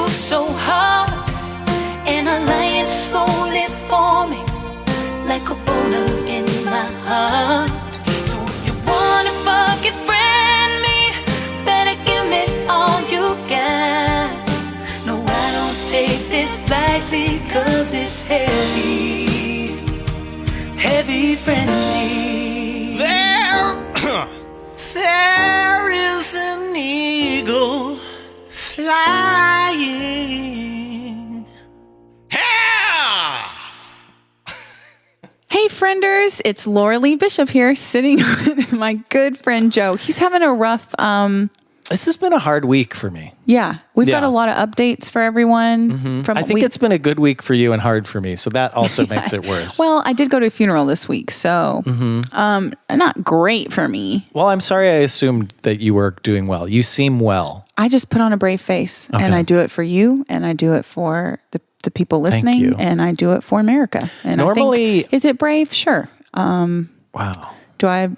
feel so hard, and a lion slowly forming like a boulder in my heart. So if you wanna fucking friend me, better give me all you got. No, I don't take this lightly, cause it's heavy, heavy friendly. There is an eagle flying. Yeah! Hey, frienders, it's Laura Lee Bishop here, sitting with my good friend Joe. He's having a rough... This has been a hard week for me. Yeah, we've got a lot of updates for everyone. I think it's been a good week for you and hard for me, so that also makes it worse. Well, I did go to a funeral this week, so not great for me. Well, I'm sorry I assumed that you were doing well. You seem well. I just put on a brave face, and I do it for you, and I do it for the people listening, and I do it for America. And normally, I think, is it brave? Sure. Wow. Do I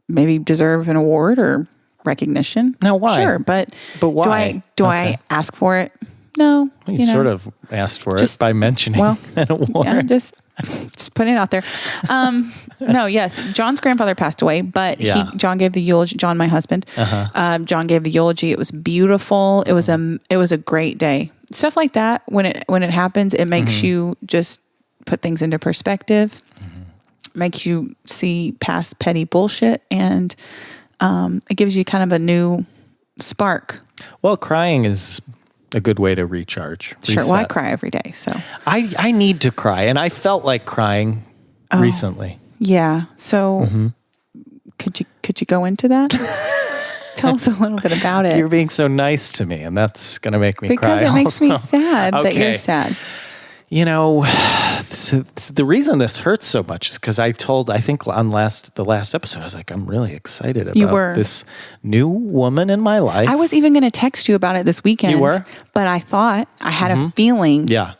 maybe deserve an award or recognition? Now, why? Sure, but why? Do I ask for it? No. You sort of asked for it by mentioning an award. Yeah, just putting it out there. No, yes, John's grandfather passed away, but John gave the eulogy. John, my husband, John gave the eulogy. It was beautiful. It was a great day. Stuff like that, when it happens, it makes you just put things into perspective, makes you see past petty bullshit, and it gives you kind of a new spark. Well, crying is a good way to recharge. Sure. Well, I cry every day, so I need to cry, and I felt like crying recently. Yeah. So could you go into that? Tell us a little bit about it. You're being so nice to me, and that's going to make me cry. Because it makes me sad that you're sad. You know, the reason this hurts so much is because I think on the last episode, I was like, I'm really excited about this new woman in my life. I was even going to text you about it this weekend. You were? But I thought I had a feeling. Yeah.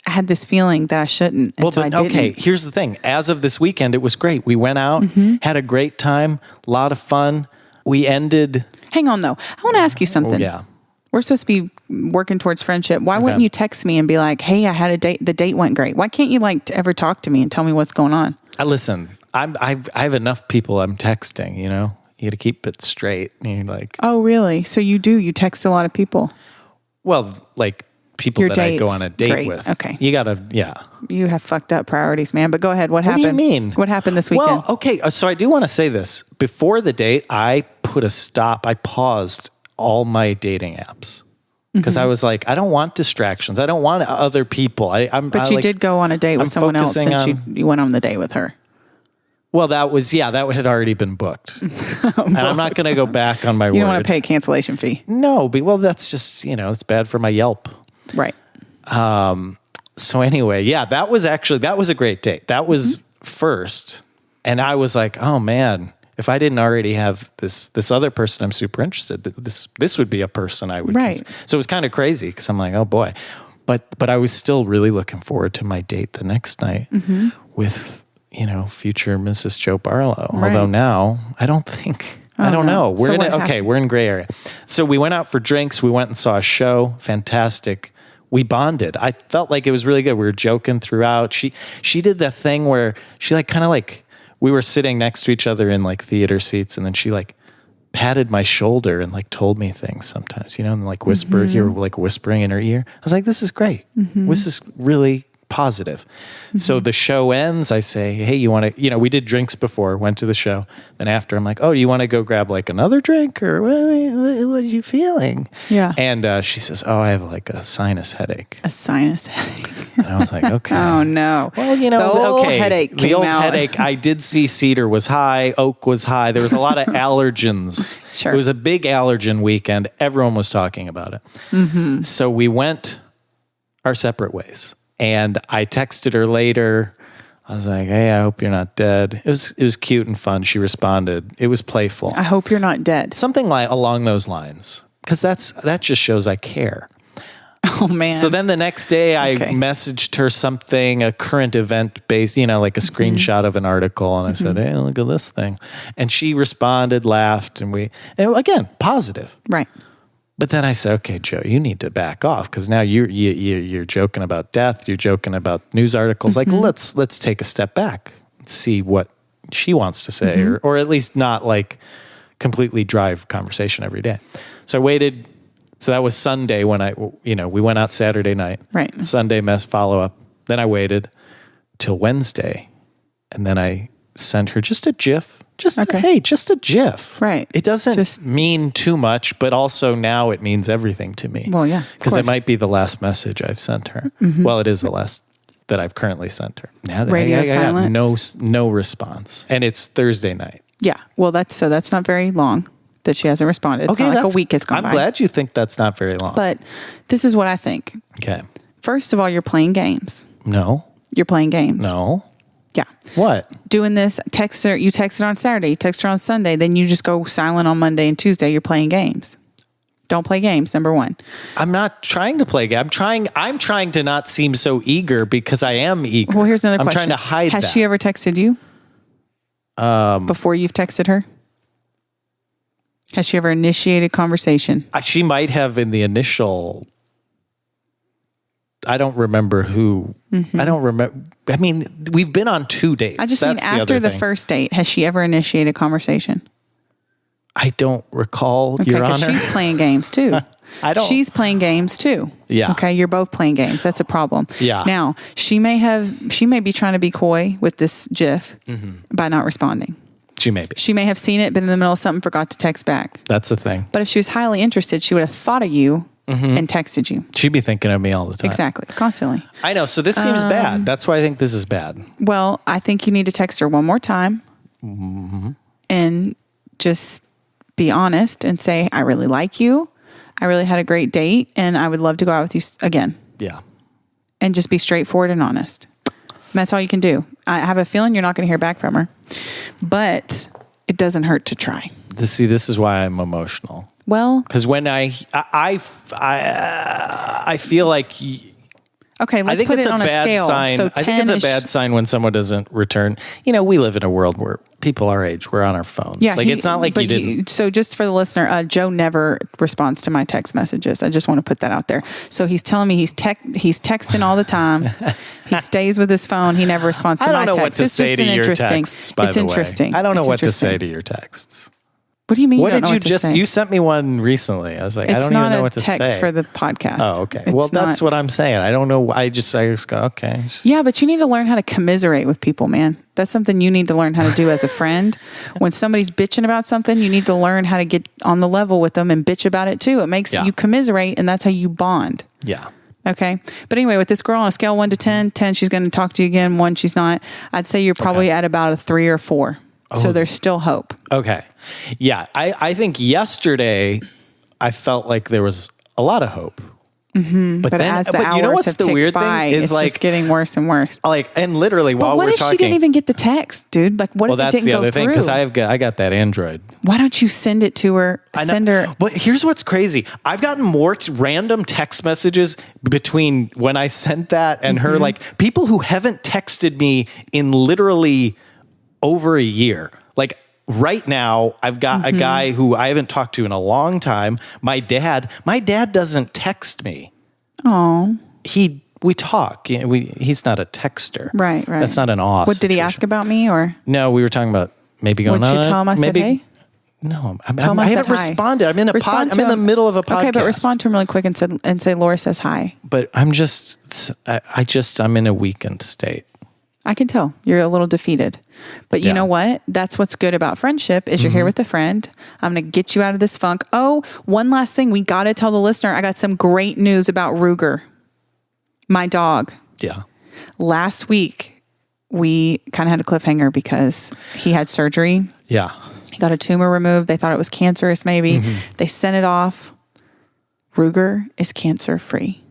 I had this feeling that I shouldn't. Well, but okay, here's the thing. As of this weekend, it was great. We went out, had a great time, a lot of fun. We ended... Hang on, though. I want to ask you something. Oh, yeah. We're supposed to be working towards friendship. Why wouldn't you text me and be like, hey, I had a date. The date went great. Why can't you ever talk to me and tell me what's going on? Listen, I have enough people I'm texting, you know? You got to keep it straight. And you're like... Oh, really? So you do? You text a lot of people? Well, like people that I go on a date with. Okay. You got to, You have fucked up priorities, man. But go ahead. What happened? What do you mean? What happened this weekend? Well, okay. So I do want to say this. Before the date, I put a stop. I paused all my dating apps. Because I was like, I don't want distractions. I don't want other people. But you did go on a date with someone else since you went on the date with her. Well, that had already been booked. And I'm not going to go back on my word. You don't want to pay a cancellation fee. No, but that's just, it's bad for my Yelp. Right. So anyway, that was a great date. That was first. And I was like, oh man, if I didn't already have this other person I'm super interested, this would be a person I would consider. So it was kind of crazy because I'm like, oh boy. But I was still really looking forward to my date the next night with, future Mrs. Joe Barlow. Right. Although now I don't think, I don't know. We're in gray area. So we went out for drinks. We went and saw a show. Fantastic. We bonded. I felt like it was really good. We were joking throughout. She did that thing where she we were sitting next to each other in theater seats, and then she patted my shoulder and told me things sometimes, and whispered. You were whispering in her ear. I was like, this is great. This is really positive. So the show ends. I say, hey, you want to, we did drinks before, went to the show. Then after, I'm like, oh, do you want to go grab another drink, or what are you feeling? Yeah. And she says, oh, I have a sinus headache. A sinus headache. And I was like, okay. Oh no. Well, the old headache came The old out. headache. I did see cedar was high, oak was high. There was a lot of allergens. Sure. It was a big allergen weekend. Everyone was talking about it. So we went our separate ways. And I texted her later. I was like, hey, I hope you're not dead. It was cute and fun. She responded. It was playful. I hope you're not dead. Something along those lines. Because that just shows I care. Oh, man. So then the next day I messaged her something, a current event based, a screenshot of an article. And I said, hey, look at this thing. And she responded, laughed, and again, positive. Right. But then I said, okay, Joe, you need to back off because now you're joking about death. You're joking about news articles. Like, let's take a step back and see what she wants to say, or at least not like completely drive conversation every day. So I waited. So that was Sunday when we went out Saturday night. Right. Sunday mess follow up. Then I waited till Wednesday, and then I sent her just a GIF. Just a GIF. Right. It doesn't mean too much, but also now it means everything to me. Well, yeah. Because it might be the last message I've sent her. Well, it is the last that I've currently sent her. Now that Radio I got silence. no response. And it's Thursday night. Yeah. Well, that's not very long that she hasn't responded. It's not like a week has gone by. I'm glad you think that's not very long. But this is what I think. Okay. First of all, you're playing games. No. You're playing games. No. Yeah. What? Doing this, you text her on Saturday, you text her on Sunday, then you just go silent on Monday and Tuesday. You're playing games. Don't play games, number one. I'm not trying to play games. I'm trying to not seem so eager because I am eager. Well, here's another question. I'm trying to hide Has she ever texted you? Before you've texted her? Has she ever initiated conversation? She might have in the initial... I don't remember who. I don't remember. I mean, we've been on 2 dates. I just mean after the first date, has she ever initiated conversation? I don't recall, Okay, Your Honor. because she's playing games too. I don't. She's playing games too. Yeah. Okay, you're both playing games. That's a problem. Yeah. Now, she may be trying to be coy with this GIF by not responding. She may be. She may have seen it, been in the middle of something, forgot to text back. That's the thing. But if she was highly interested, she would have thought of you and texted you. She'd be thinking of me all the time. Exactly. Constantly. I know. So this seems bad. That's why I think this is bad. Well, I think you need to text her one more time and just be honest and say, I really like you. I really had a great date and I would love to go out with you again. Yeah. And just be straightforward and honest. And that's all you can do. I have a feeling you're not going to hear back from her, but it doesn't hurt to try. This is why I'm emotional. Well, because when I feel like. Okay, let's put it on a scale. Sign. So I think it's a bad sign when someone doesn't return. We live in a world where people our age, we're on our phones. Yeah, it's not like you didn't. So just for the listener, Joe never responds to my text messages. I just want to put that out there. So he's telling me he's texting all the time. He stays with his phone. He never responds to my text. I don't know what to say to your texts, by the way. It's interesting. I don't know what to say to your texts. What do you mean? What did you just? You sent me one recently. I was like, I don't even know what to say. It's not a text for the podcast. Oh, okay. Well, that's what I'm saying. I don't know. I just go, okay. Yeah, but you need to learn how to commiserate with people, man. That's something you need to learn how to do as a friend. When somebody's bitching about something, you need to learn how to get on the level with them and bitch about it too. It makes you commiserate, and that's how you bond. Yeah. Okay. But anyway, with this girl on a scale 1 to 10, 10, she's going to talk to you again. 1, she's not. I'd say you're probably at about a 3 or 4. So there's still hope. Okay. Yeah. I think yesterday I felt like there was a lot of hope. Mm-hmm. But then, as the hours have ticked by, it's just getting worse and worse. And literally while we're talking. What if she didn't even get the text, dude? Like, what if it didn't go through? Well, that's the other thing, because I got that Android. Why don't you send it to her? Send her. But here's what's crazy. I've gotten more random text messages between when I sent that and her, like people who haven't texted me in literally over a year. Like right now, I've got a guy who I haven't talked to in a long time. My dad doesn't text me. Oh, we talk. He's not a texter. Right. That's not an awe. What did he ask about me or? No, we were talking about maybe going on. Would you tell him I said hey? No, I haven't responded. I'm in the middle of a podcast. Okay, but respond to him really quick and say Laura says hi. But I'm in a weakened state. I can tell you're a little defeated, but you know what? That's what's good about friendship is you're here with a friend. I'm going to get you out of this funk. Oh, one last thing. We got to tell the listener. I got some great news about Ruger, my dog. Yeah. Last week, we kind of had a cliffhanger because he had surgery. Yeah. He got a tumor removed. They thought it was cancerous maybe. They sent it off. Ruger is cancer free.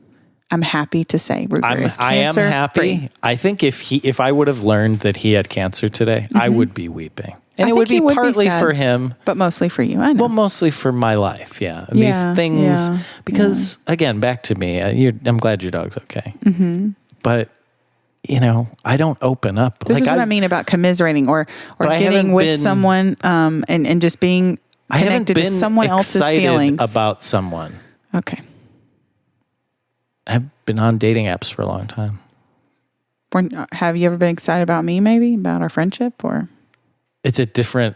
I'm happy to say Ruger is cancer-free. I am happy. I think if I would have learned that he had cancer today, I would be weeping. And it would be partly for him. But mostly for you, I know. Well, mostly for my life, yeah. And these things, because again, back to me, I'm glad your dog's okay. But, I don't open up. This is what I mean about commiserating or getting with someone and just being connected to someone else's feelings. About someone. Okay. I've been on dating apps for a long time. Have you ever been excited about me, maybe? About our friendship? Or It's a different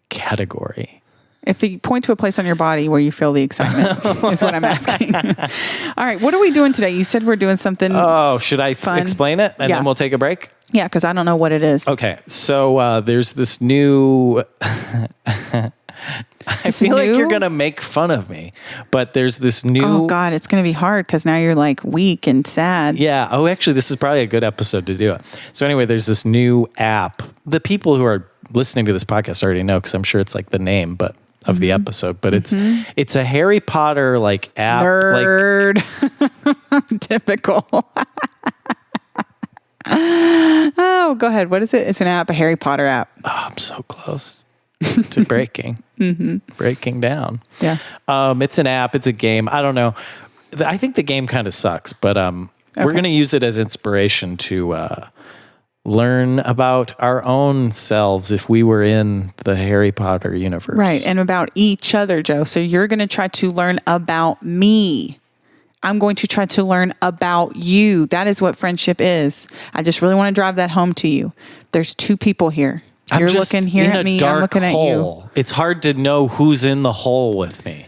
category. if you point to a place on your body where you feel the excitement, is what I'm asking. All right. What are we doing today? You said we're doing something. Oh, should I fun. explain it? And then we'll take a break? Yeah, because I don't know what it is. Okay. So there's this new... I feel like you're going to make fun of me, but there's this new... Oh, God, it's going to be hard because now you're like weak and sad. Yeah. Oh, actually, this is probably a good episode to do it. So anyway, there's this new app. The people who are listening to this podcast already know because I'm sure it's like the name of the episode, but it's a Harry Potter like app. Nerd. Like, typical. Oh, go ahead. What is it? It's an app, a Harry Potter app. Oh, I'm so close to breaking. Breaking down. Yeah. It's an app. It's a game. I don't know. I think the game kind of sucks, but we're going to use it as inspiration to learn about our own selves if we were in the Harry Potter universe. Right. And about each other, Joe. So you're going to try to learn about me. I'm going to try to learn about you. That is what friendship is. I just really want to drive that home to you. There's two people here. You're looking here at me. I'm looking at you. It's hard to know who's in the hole with me.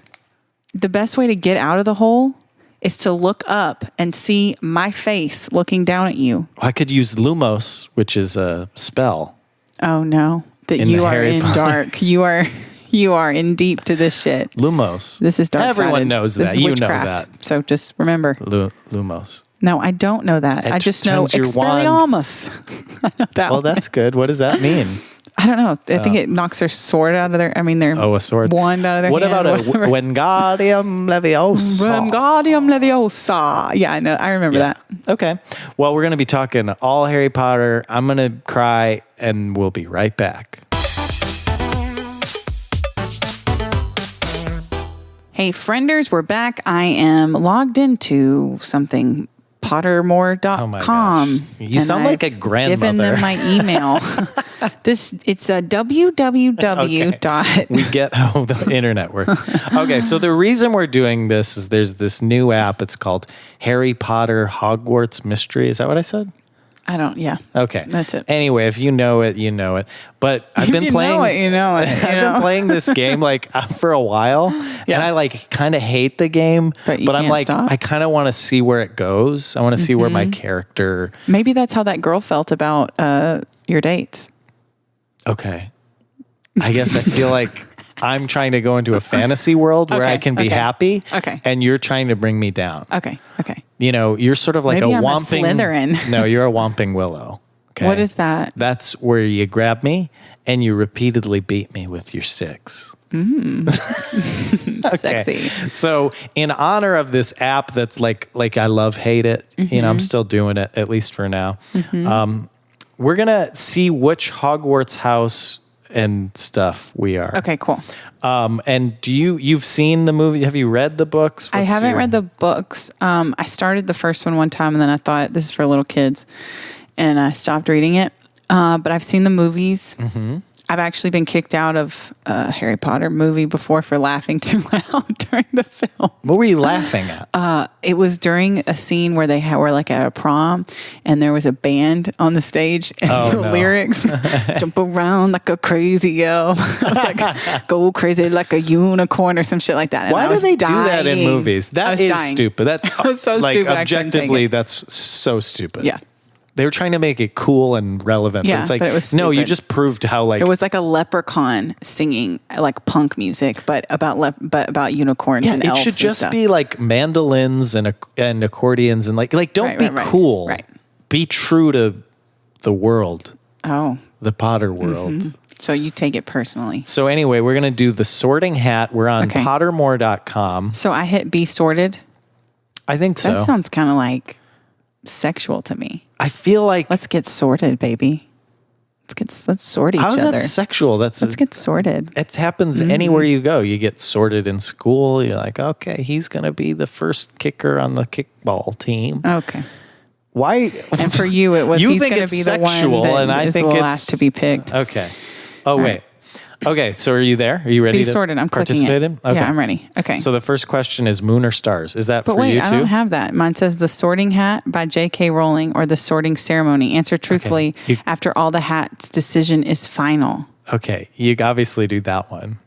The best way to get out of the hole is to look up and see my face looking down at you. I could use Lumos, which is a spell. Oh no, that you are in dark. You are in deep to this shit. Lumos. This is dark. Everyone knows that. You know that. So just remember. Lumos. No, I don't know that. I just know Expelliarmus. I know that. Well, that's good. What does that mean? I don't know. I think it knocks their sword out of their. I mean, their a sword wand out of their. What hand, about a Wingardium Leviosa? Wingardium Leviosa. Yeah, I know. I remember that. Okay. Well, we're going to be talking all Harry Potter. I'm going to cry, and we'll be right back. Hey, frienders, we're back. I am logged into something. Pottermore.com. You sound like a grandmother. Given them my email. It's a www. Okay. We get how the internet works. Okay, so the reason we're doing this is there's this new app. It's called Harry Potter Hogwarts Mystery. Is that what I said? I don't. Yeah. Okay. That's it. Anyway, if you know it, you know it. But I've been playing. You know it. I've been playing this game for a while, and I kind of hate the game. But I'm like, stop. I kind of want to see where it goes. I want to see where my character. Maybe that's how that girl felt about your dates. Okay. I guess I feel like I'm trying to go into a fantasy world where I can be happy. Okay. And you're trying to bring me down. Okay. You know, you're sort of like Maybe I'm Whomping. a Slytherin. No, you're a Whomping Willow. Okay? What is that? That's where you grab me and you repeatedly beat me with your sticks. Sexy. So in honor of this app that's like I love, hate it, you know, I'm still doing it, at least for now. We're going to see which Hogwarts house and stuff we are. Okay, cool. And you've seen the movie? Have you read the books? I haven't read the books. I started the first one time and then I thought this is for little kids and I stopped reading it. But I've seen the movies. I've actually been kicked out of a Harry Potter movie before for laughing too loud during the film. What were you laughing at? It was during a scene where they were like at a prom and there was a band on the stage and lyrics, jump around like a crazy elf. I was like, go crazy like a unicorn or some shit like that. And Why do they do that in movies? That is stupid. That's so stupid. Objectively, that's so stupid. Yeah. They were trying to make it cool and relevant. Yeah, but it's like, but it was no, you stupid. just proved how it was like a leprechaun singing like punk music, but about unicorns and elves. It should just be like mandolins and accordions and like don't be cool. Right. Be true to the world. Oh, the Potter world. So you take it personally. So anyway, we're gonna do the Sorting Hat. We're on Pottermore.com. So I hit be sorted. I think so. That sounds kind of like sexual to me. I feel like let's get sorted, baby. Let's sort each other. How's that sexual? Let's get sorted. It happens anywhere you go. You get sorted in school. You're like, okay, he's gonna be the first kicker on the kickball team. Okay. Why? And for you, it was you he's think going to it's be sexual, the one that and I is think the it's last to be picked. Okay. Oh, wait. Okay, so are you there? Are you ready Be to sorted. I'm clicking participate it. in? Okay. Yeah, I'm ready. Okay. So the first question is moon or stars. Is that but for wait, you too? I don't have that. Mine says The Sorting Hat by J.K. Rowling or The Sorting Ceremony. Answer truthfully after all the hat's decision is final. Okay, you obviously do that one.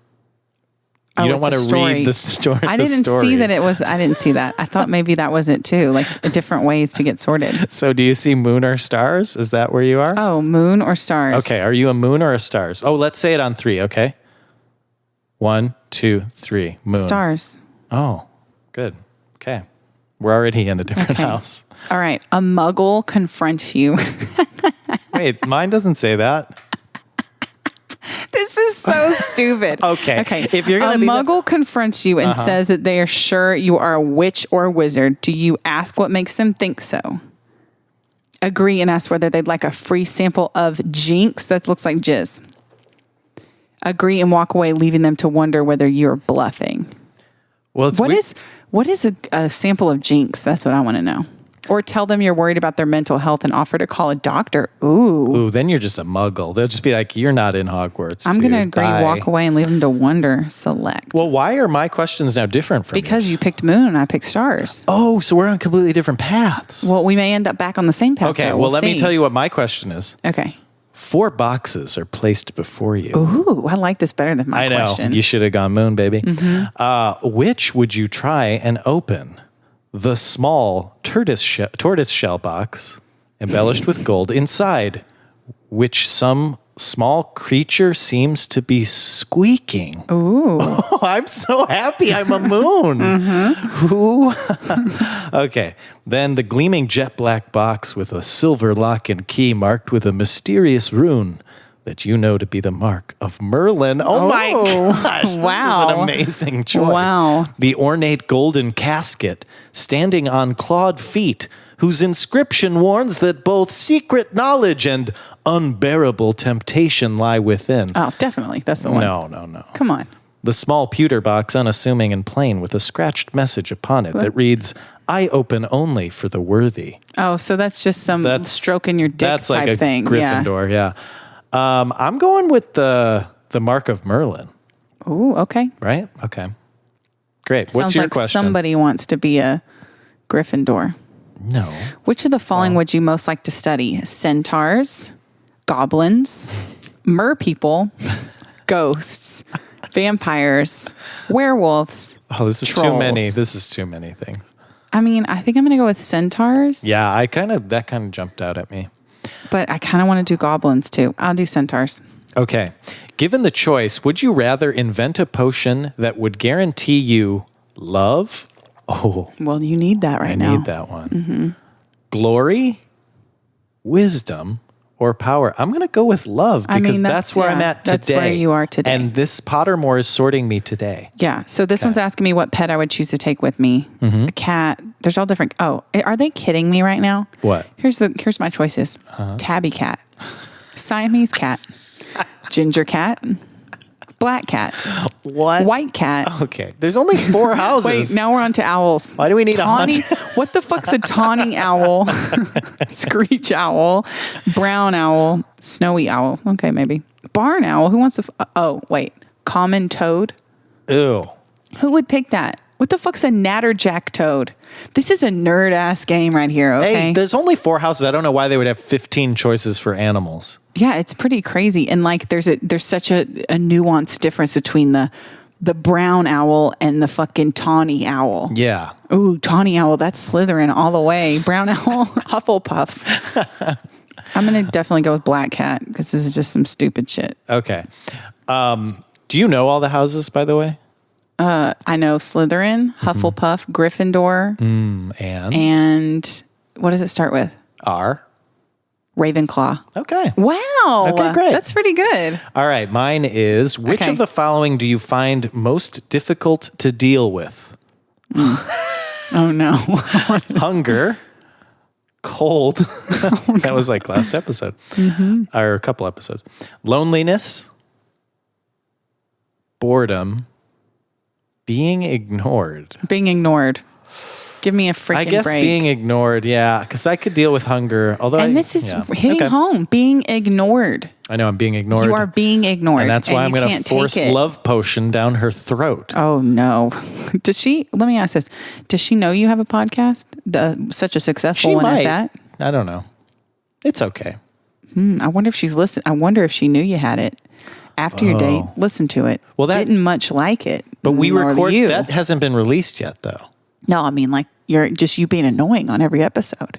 You don't want to read the story. I didn't see that it was. I didn't see that. I thought maybe that was it too, like different ways to get sorted. So do you see moon or stars? Is that where you are? Oh, moon or stars? Okay, are you a moon or a stars? Oh, let's say it on 3, okay? 1, 2, 3, moon. Stars. Oh, good. Okay. We're already in a different house. All right. A muggle confronts you. Wait, mine doesn't say that. This is so stupid. Okay. If you're gonna muggle confronts you and says that they are sure you are a witch or a wizard, do you ask what makes them think so? Agree and ask whether they'd like a free sample of Jinx that looks like jizz. Agree and walk away, leaving them to wonder whether you're bluffing. Well, What is a sample of Jinx? That's what I want to know. Or tell them you're worried about their mental health and offer to call a doctor. Ooh, then you're just a muggle. They'll just be like, you're not in Hogwarts. I'm going to agree, Bye. walk away and leave them to wonder, select. Well, why are my questions now different from Because yours? you picked moon and I picked stars. Oh, so we're on completely different paths. Well, we may end up back on the same path. Okay, though. well, let see. me tell you what my question is. Okay. 4 boxes are placed before you. Ooh, I like this better than my question. I know. You should have gone moon, baby. Which would you try and open? The small tortoise shell box, embellished with gold, inside which some small creature seems to be squeaking. Ooh. Oh, I'm so happy I'm a moon. Ooh. Okay. Then the gleaming jet black box with a silver lock and key marked with a mysterious rune that you know to be the mark of Merlin. Oh my gosh. Wow. This is an amazing choice. Wow. The ornate golden casket standing on clawed feet, whose inscription warns that both secret knowledge and unbearable temptation lie within. Oh, definitely. That's the one. No. Come on. The small pewter box, unassuming and plain, with a scratched message upon it that reads, I open only for the worthy. Oh, so that's just some stroking your dick That's type like a thing. Gryffindor, yeah. I'm going with the mark of Merlin. Ooh, okay. Right? Okay. Great. What's Sounds your like question? somebody wants to be a Gryffindor. No. Which of the following would you most like to study? Centaurs, goblins, mer-people, ghosts, vampires, werewolves. Oh, this is trolls. too many. This is too many things. I mean, I think I'm going to go with centaurs. Yeah, that kind of jumped out at me. But I kind of want to do goblins too. I'll do centaurs. Okay. Given the choice, would you rather invent a potion that would guarantee you love? Oh, Well, you need that right now. I need that one. Glory, wisdom, or power? I'm going to go with love because that's where I'm at today. That's where you are today. And this Pottermore is sorting me today. Yeah. So this one's asking me what pet I would choose to take with me. A cat. There's all different. Oh, are they kidding me right now? What? Here's my choices. Tabby cat, Siamese cat, ginger cat, black cat, What? white cat. Okay. There's only 4 houses. Wait, now we're on to owls. Why do we need tawny? 100? What the fuck's a tawny owl? Screech owl, brown owl, snowy owl. Okay, maybe barn owl. Who wants to? Oh, wait, common toad. Ew. Who would pick that? What the fuck's a natterjack toad? This is a nerd ass game right here. Okay. Hey, there's only 4 houses. I don't know why they would have 15 choices for animals. Yeah, it's pretty crazy. And like there's such a nuanced difference between the brown owl and the fucking tawny owl. Yeah. Ooh, tawny owl, that's Slytherin all the way. Brown owl, Hufflepuff. I'm going to definitely go with black cat because this is just some stupid shit. Okay. Do you know all the houses, by the way? I know Slytherin, Hufflepuff, Gryffindor, and what does it start with? R. Ravenclaw. Okay. Wow. Okay, great. That's pretty good. All right. Mine is, which Okay. of the following do you find most difficult to deal with? Oh, no. Hunger, cold. That was like last episode. Or a couple episodes. Loneliness, boredom, being ignored. Being ignored. Give me a freaking I guess break. being ignored, yeah, because I could deal with hunger. Although, And this is hitting home. Being ignored. I know I'm being ignored. You are being ignored. And that's why I'm going to force love potion down her throat. Oh, no. Does she, let me ask this. Does she know you have a podcast? Such a successful one at that? I don't know. It's okay. I wonder if she's listening. I wonder if she knew you had it. After your date, listen to it. Well, that didn't much like it. But we record, that hasn't been released yet, though. No, I mean, like, you being annoying on every episode.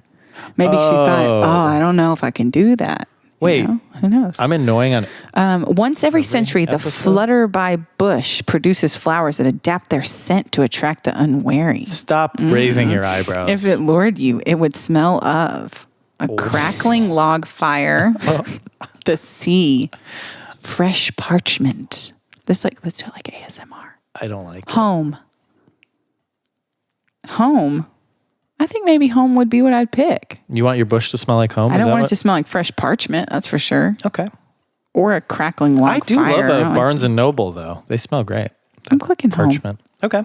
Maybe she thought, I don't know if I can do that. Wait, who knows? I'm annoying on once every century, the flutterby bush produces flowers that adapt their scent to attract the unwary. Stop raising your eyebrows. If it lured you, it would smell of a crackling log fire, the sea, fresh parchment. Let's do it like ASMR. I don't like home. Home. I think maybe home would be what I'd pick. You want your bush to smell like home? I don't want it to smell like fresh parchment. That's for sure. Okay. Or a crackling log fire. I do love a Barnes and Noble though. They smell great. I'm clicking parchment. Home. Okay.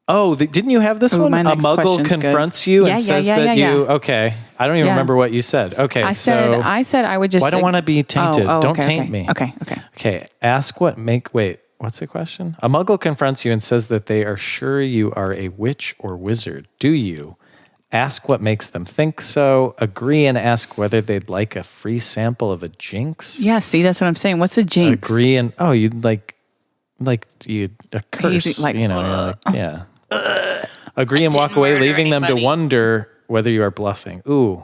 Oh, didn't you have this one? A muggle confronts you and says that you. Okay. I don't even remember what you said. Okay. I said I would just. Well, I don't want to be tainted. Don't taint me. Okay. Okay. Ask what make. Wait. What's the question? A muggle confronts you and says that they are sure you are a witch or wizard. Do you? Ask what makes them think so. Agree and ask whether they'd like a free sample of a jinx. Yeah, see, that's what I'm saying. What's a jinx? Agree and you'd like you a curse. Like, yeah. Agree and walk away, leaving them to wonder whether you are bluffing. Ooh.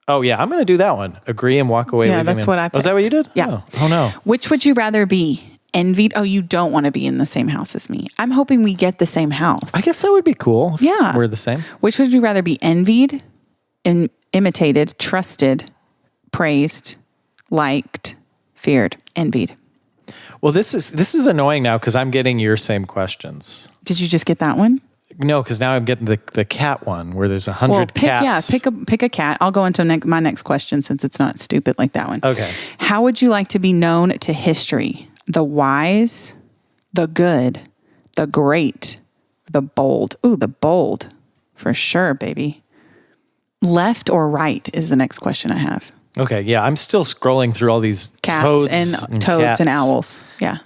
Oh yeah, I'm going to do that one. Agree and walk away. Yeah, that's what I picked. Oh, is that what you did? Yeah. Oh no. Which would you rather be? Envied? Oh, you don't want to be in the same house as me. I'm hoping we get the same house. I guess that would be cool. If we're the same. Which would you rather be? Envied, imitated, trusted, praised, liked, feared? Envied. Well, this is annoying now because I'm getting your same questions. Did you just get that one? No, because now I'm getting the cat one where there's 100 cats. Yeah, pick a cat. I'll go into my next question since it's not stupid like that one. Okay. How would you like to be known to history? The wise, the good, the great, the bold. Ooh, the bold. For sure, baby. Left or right is the next question I have. Okay, yeah. I'm still scrolling through all these cats and toads cats. and owls. Yeah.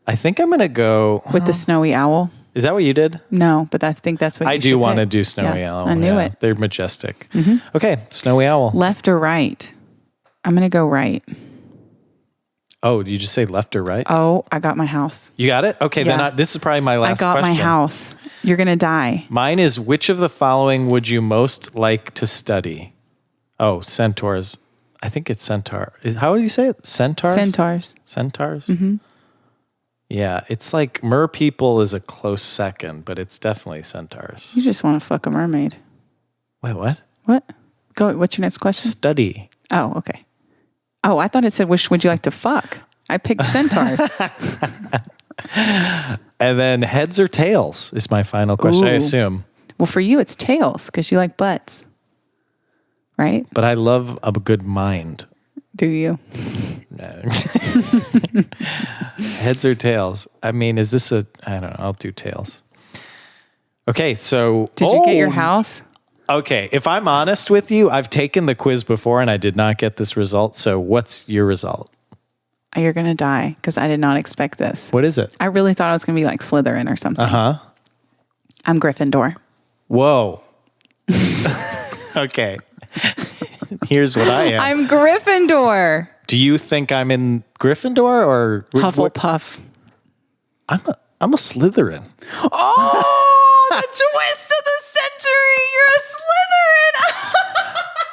I think I'm going to go... With the snowy owl? Is that what you did? No, but I think that's what I do want to do snowy owl. I knew it. They're majestic. Mm-hmm. Okay, snowy owl. Left or right? I'm going to go right. Oh, did you just say left or right? Oh, I got my house. You got it? Okay, then this is probably my last question. I got my house. You're going to die. Mine is, which of the following would you most like to study? Oh, centaurs. I think it's centaur. How do you say it? Centaurs? Centaurs? Mm-hmm. Yeah, it's like mer people is a close second, but it's definitely centaurs. You just want to fuck a mermaid. Wait, what? What? Go. What's your next question? Study. Oh, okay. Oh, I thought it said, which would you like to fuck? I picked centaurs. And then heads or tails is my final question, I assume. Well, for you, it's tails because you like butts. Right? But I love a good mind. Do you? No. Heads or tails? I mean, is this I don't know. I'll do tails. Okay, so... Did you get your house? Okay, if I'm honest with you, I've taken the quiz before and I did not get this result. So what's your result? You're going to die because I did not expect this. What is it? I really thought it was going to be like Slytherin or something. Uh-huh. I'm Gryffindor. Whoa. Okay. Here's what I am. I'm Gryffindor. Do you think I'm in Gryffindor or... Hufflepuff. I'm a Slytherin. Oh, the twist of the century. You're a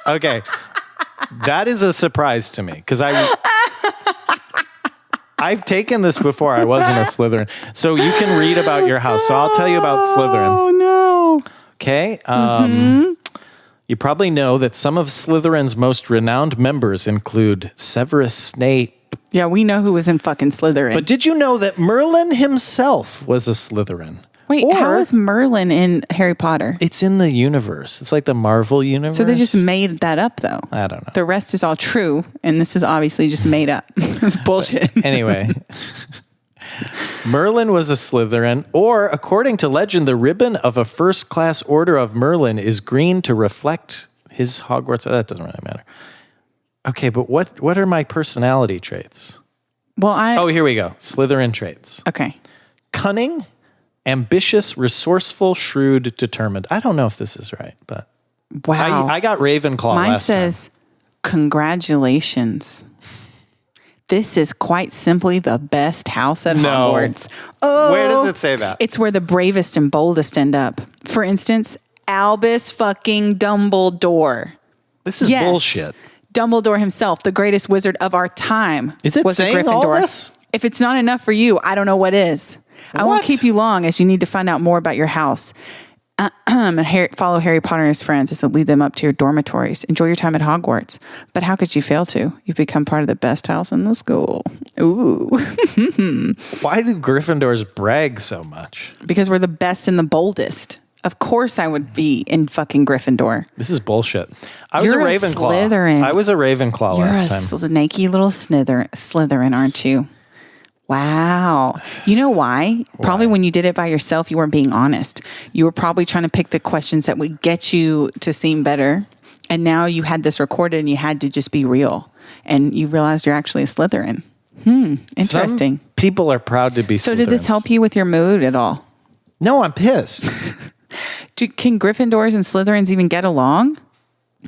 Slytherin. Okay. That is a surprise to me because I've taken this before. I wasn't a Slytherin. So you can read about your house. So I'll tell you about Slytherin. Oh, no. Okay. You probably know that some of Slytherin's most renowned members include Severus Snape. Yeah, we know who was in fucking Slytherin. But did you know that Merlin himself was a Slytherin? Wait, how is Merlin in Harry Potter? It's in the universe. It's like the Marvel universe. So they just made that up, though. I don't know. The rest is all true, and this is obviously just made up. It's bullshit. Anyway, Merlin was a Slytherin, or according to legend, the ribbon of a first-class order of Merlin is green to reflect his Hogwarts. That doesn't really matter. Okay, but what are my personality traits? Well, Oh, here we go. Slytherin traits. Okay. Cunning, ambitious, resourceful, shrewd, determined. I don't know if this is right, but Wow. I got Ravenclaw Mine last says, congratulations. This is quite simply the best house at Hogwarts. Oh, Where does it say that? It's where the bravest and boldest end up. For instance, Albus fucking Dumbledore. This is bullshit. Dumbledore himself, the greatest wizard of our time. Is it was a saying all this? If it's not enough for you, I don't know what is. I won't What? keep you long as you need to find out more about your house. And follow Harry Potter and his friends as they lead them up to your dormitories. Enjoy your time at Hogwarts. But how could you fail to? You've become part of the best house in the school. Ooh. Why do Gryffindors brag so much? Because we're the best and the boldest. Of course I would be in fucking Gryffindor. This is bullshit. I was You're a a Ravenclaw. Slytherin. I was a Ravenclaw You're last a time. snaky little Slytherin, aren't you? Wow. You know why? Probably when you did it by yourself, you weren't being honest. You were probably trying to pick the questions that would get you to seem better. And now you had this recorded and you had to just be real. And you realized you're actually a Slytherin. Interesting. Some people are proud to be So did this Slytherins. help you with your mood at all? No, I'm pissed. Can Gryffindors and Slytherins even get along?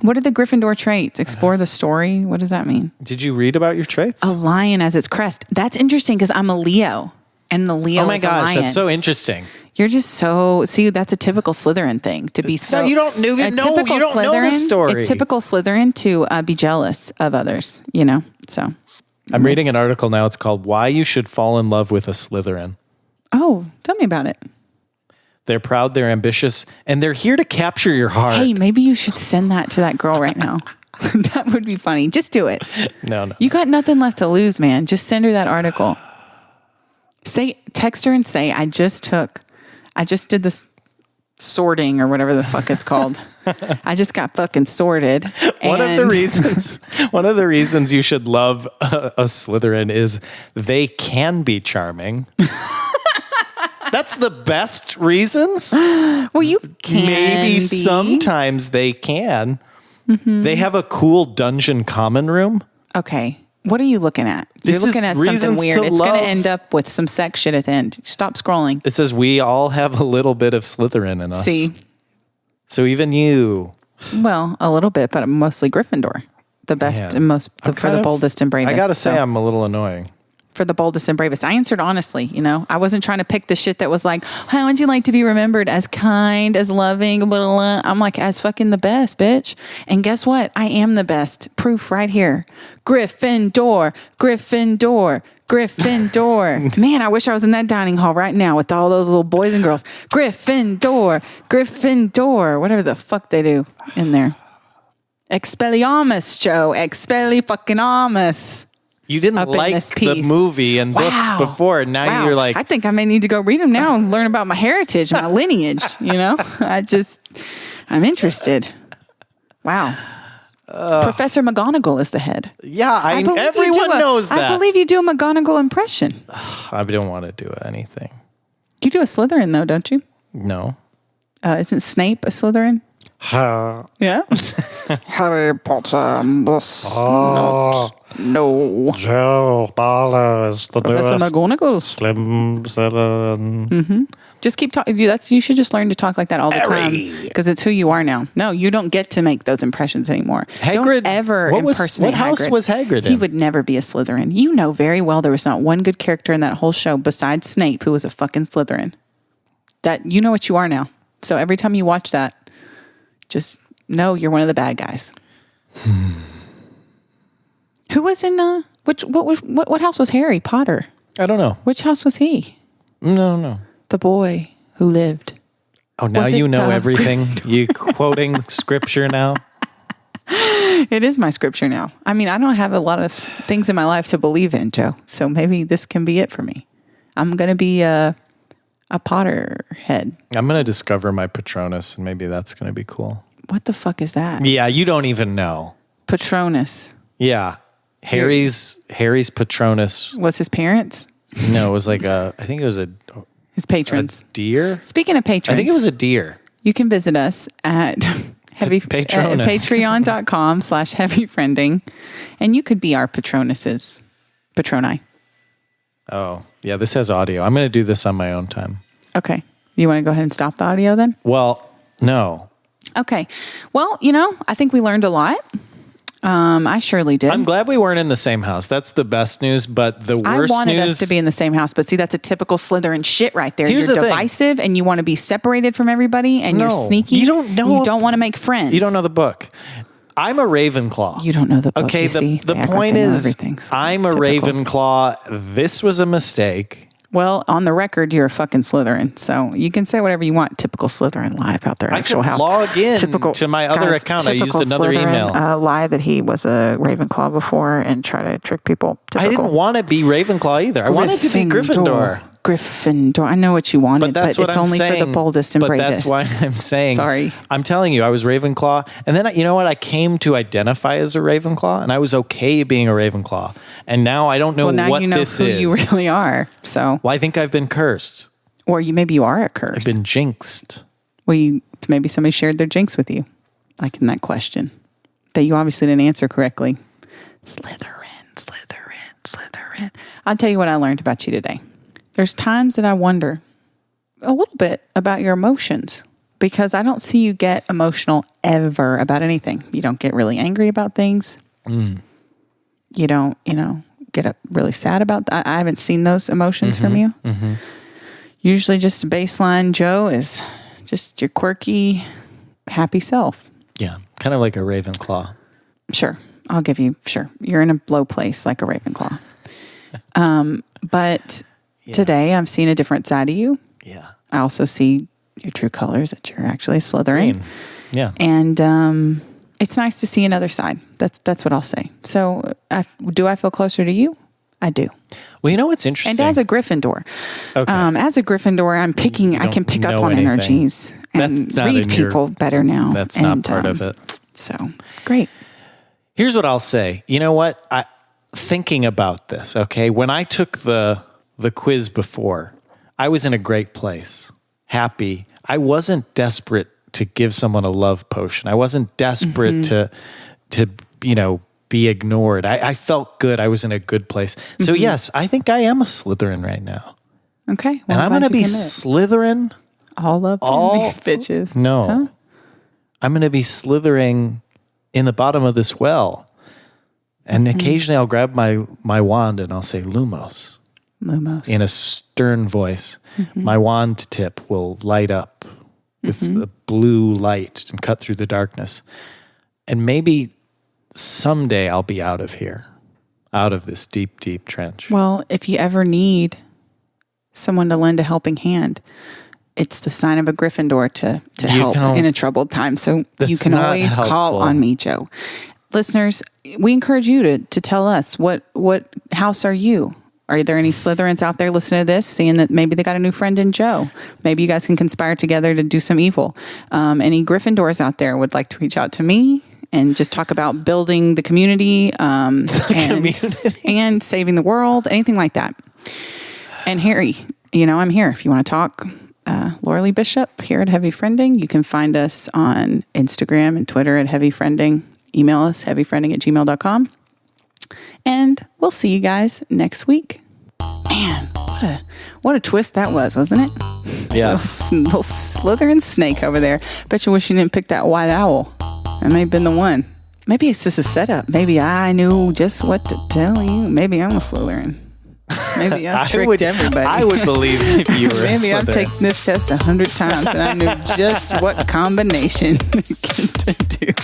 What are the Gryffindor traits? Explore the story. What does that mean? Did you read about your traits? A lion as its crest. That's interesting because I'm a Leo. And the Leo Oh my is a gosh, lion. that's so interesting. You're just so that's a typical Slytherin thing to be so. you don't know- a no, you typical don't know the Slytherin- story. It's typical Slytherin to be jealous of others. So. I'm reading an article now. It's called "Why You Should Fall in Love with a Slytherin." Oh, tell me about it. They're proud, they're ambitious, and they're here to capture your heart. Hey, maybe you should send that to that girl right now. That would be funny. Just do it. No. You got nothing left to lose, man. Just send her that article. Text her and say, I just did this sorting or whatever the fuck it's called. I just got fucking sorted. One of the reasons you should love a Slytherin is they can be charming. That's the best reasons. Well, you can Maybe be. sometimes they can. They have a cool dungeon common room. Okay. What are you looking at? This You're looking is at something reasons weird. to It's going love. to end up with some sex shit at the end. Stop scrolling. It says we all have a little bit of Slytherin in us. See? So even you. Well, a little bit, but mostly Gryffindor. The best Man, and most, I'm for kind the of- boldest and bravest. I gotta say, So, I'm a little annoying. for the boldest and bravest. I answered honestly, I wasn't trying to pick the shit that was like, how would you like to be remembered? As kind, as loving, blah, blah, blah. I'm like, as fucking the best, bitch. And guess what? I am the best. Proof right here. Gryffindor, Gryffindor, Gryffindor. Man, I wish I was in that dining hall right now with all those little boys and girls. Gryffindor, Gryffindor, whatever the fuck they do in there. Expelliarmus, Joe. Expelli-fucking-armus. You didn't Up in like this the piece. movie and books Wow. before. And now Wow. you're like, I think I may need to go read them now and learn about my heritage, my lineage. I'm interested. Wow. Professor McGonagall is the head. yeah, believe you everyone do knows that. I believe you do a McGonagall impression. I don't want to do anything. You do a Slytherin though, don't you? No. Isn't Snape a Slytherin? Yeah. Harry Potter must not know. Joe Barlow is the Professor McGonagall. Slim Slytherin. Just keep talking. You should just learn to talk like that all the time because it's who you are now. No, you don't get to make those impressions anymore. Hagrid- Don't ever what impersonate what house Hagrid. was Hagrid He in? would never be a Slytherin. You know very well there was not one good character in that whole show besides Snape who was a fucking Slytherin. That you know what you are now. So every time you watch that, just know you're one of the bad guys. Who was in what house was Harry Potter? I don't know. Which house was he? No. The boy who lived. Oh, now Was it you know Dove everything. You quoting scripture now. It is my scripture now. I mean, I don't have a lot of things in my life to believe in, Joe. So maybe this can be it for me. I'm going to be a Potter head. I'm going to discover my Patronus, and maybe that's going to be cool. What the fuck is that? Yeah, you don't even know. Patronus. Yeah. Harry's Patronus. Was his parents? No, it was like I think it was a His patrons. deer. Speaking of patrons. I think it was a deer. You can visit us at Patronus. Patreon.com/heavyfriending. And you could be our patroni. Oh, yeah, this has audio. I'm going to do this on my own time. Okay. You want to go ahead and stop the audio then? Well, no. Okay. Well, I think we learned a lot. I surely did. I'm glad we weren't in the same house. That's the best news, but the worst news... I wanted us to be in the same house, but see, that's a typical Slytherin shit right there. Here's You're the thing. divisive and you want to be separated from everybody and you're sneaky. You don't know. You don't want to make friends. You don't know the book. I'm a Ravenclaw. You don't know the book. Okay, the point is, I'm a Ravenclaw. This was a mistake. Well, on the record, you're a fucking Slytherin, so you can say whatever you want. Typical Slytherin lie about their actual house. I could log in to my other account. I used another email. Lie that he was a Ravenclaw before and try to trick people. I didn't want to be Ravenclaw either. I wanted to be Gryffindor. Gryffindor. I know what you wanted, but it's only for the boldest and bravest. But that's why I'm saying. Sorry. I'm telling you, I was Ravenclaw. And then, you know what? I came to identify as a Ravenclaw, and I was okay being a Ravenclaw. And now I don't know what this is. Well, now you know who you really are. So. Well, I think I've been cursed. Or maybe you are a curse. I've been jinxed. Well, maybe somebody shared their jinx with you, like in that question that you obviously didn't answer correctly. Slytherin. I'll tell you what I learned about you today. There's times that I wonder a little bit about your emotions because I don't see you get emotional ever about anything. You don't get really angry about things. You don't, get up really sad about that. I haven't seen those emotions from you. Usually just a baseline Joe is just your quirky, happy self. Yeah, kind of like a Ravenclaw. Sure. I'll give you, sure. You're in a low place like a Ravenclaw. But... Yeah. Today, I'm seeing a different side of you. Yeah. I also see your true colors, that you're actually a Slytherin. Green. Yeah. And it's nice to see another side. That's what I'll say. So do I feel closer to you? I do. Well, you know what's interesting? And as a Gryffindor. Okay. As a Gryffindor, I can pick up on energies and read people better now. That's not part of it. So, great. Here's what I'll say. You know what? Thinking about this, okay? When I took the quiz before, I was in a great place, happy. I wasn't desperate to give someone a love potion. I wasn't desperate to be ignored. I felt good. I was in a good place. So yes, I think I am a Slytherin right now. Okay. Well, and I'm going to be Slytherin. All up these bitches. No. Huh? I'm going to be slithering in the bottom of this well. And occasionally I'll grab my wand and I'll say, Lumos. In a stern voice. My wand tip will light up with a blue light and cut through the darkness. And maybe someday I'll be out of here, out of this deep, deep trench. Well, if you ever need someone to lend a helping hand, it's the sign of a Gryffindor to help in a troubled time. So you can always call on me, Joe. Listeners, we encourage you to tell us what house are you? Are there any Slytherins out there listening to this, seeing that maybe they got a new friend in Joe? Maybe you guys can conspire together to do some evil. Any Gryffindors out there would like to reach out to me and just talk about building the community, and saving the world, anything like that. And Harry, I'm here if you want to talk. Laura Lee Bishop here at Heavy Friending. You can find us on Instagram and Twitter at Heavy Friending. Email us, heavyfriending@gmail.com. And we'll see you guys next week. Man, what a twist that was, wasn't it? Yeah. Little Slytherin snake over there. Bet you wish you didn't pick that white owl. That may have been the one. Maybe it's just a setup. Maybe I knew just what to tell you. Maybe I'm a Slytherin. Maybe I tricked everybody. I would believe if you were Maybe I've taken this test 100 times and I knew just what combination to do. I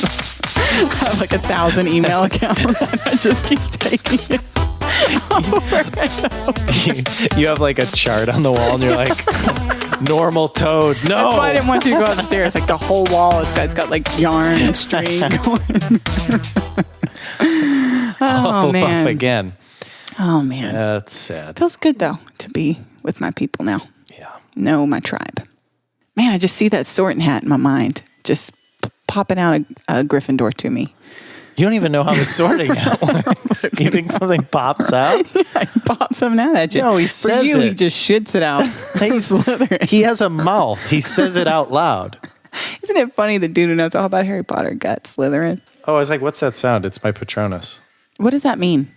have like 1,000 email accounts and I just keep taking it over and over. You have like a chart on the wall and you're like, normal toad. No. That's why I didn't want you to go upstairs. Like the whole wall, it's got like yarn and string going. Oh, man. Again. Oh, man. That's sad. Feels good, though, to be with my people now. Yeah. Know my tribe. Man, I just see that sorting hat in my mind. Just popping out a Gryffindor to me. You don't even know how the sorting hat works. You think something pops out? Yeah, he pops something out at you. No, he says For you, it. he just shits it out. He's Slytherin. He has a mouth. He says it out loud. Isn't it funny the dude who knows all about Harry Potter got Slytherin? Oh, I was like, what's that sound? It's my Patronus. What does that mean?